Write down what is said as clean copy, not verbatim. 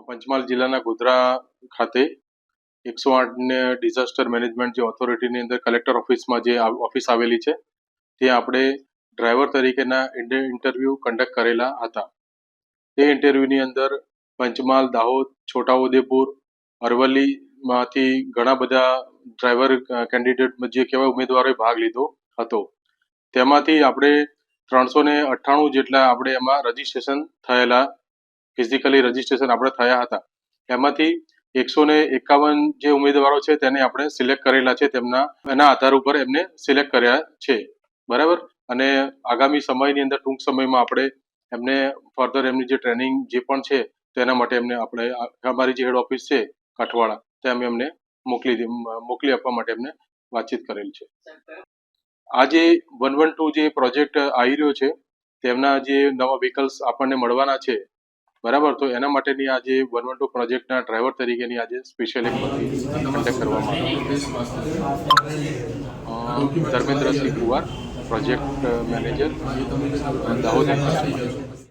પંચમહાલ જિલ્લાના ગોધરા ખાતે 108 disaster management જે ઓથોરિટીની અંદર કલેક્ટર ઓફિસમાં જે ઓફિસ આવેલી છે ત્યાં આપણે ડ્રાઈવર તરીકેના ઇન્ટરવ્યૂ કન્ડક્ટ કરેલા હતા. તે ઇન્ટરવ્યૂની અંદર પંચમહાલ, દાહોદ, છોટાઉદેપુર, અરવલ્લીમાંથી ઘણા બધા ડ્રાઈવર કેન્ડિડેટ જે કહેવાય ઉમેદવારોએ ભાગ લીધો હતો. તેમાંથી આપણે 398 જેટલા આપણે એમાં રજીસ્ટ્રેશન થયેલા, ફિઝિકલી રજીસ્ટ્રેશન આપણે થયા હતા. એમાંથી 151 જે ઉમેદવારો છે તેને આપણે સિલેક્ટ કરેલા છે, એના આધાર ઉપર એમને સિલેક્ટ કર્યા છે. બરાબર. અને આગામી સમયની અંદર ટૂંક સમયમાં આપણે એમને ફર્ધર એમની જે ટ્રેનિંગ જે પણ છે તેના માટે એમને આપણે અમારી જે હેડ ઓફિસ છે કાઠવાડા ત્યાં અમે એમને મોકલી આપવા માટે એમને વાતચીત કરેલ છે. આ જે 112 જે પ્રોજેક્ટ આવી રહ્યો છે તેમના જે નવા વ્હીકલ્સ આપણને મળવાના છે, બરાબર, તો એના માટેની આ જે 112 પ્રોજેક્ટના ડ્રાઈવર તરીકેની આજે સ્પેશિયલ એક કન્ડક્ટ કરવામાં આવ્યો. Dharmendrasinh Kuvar, project manager, Dahod.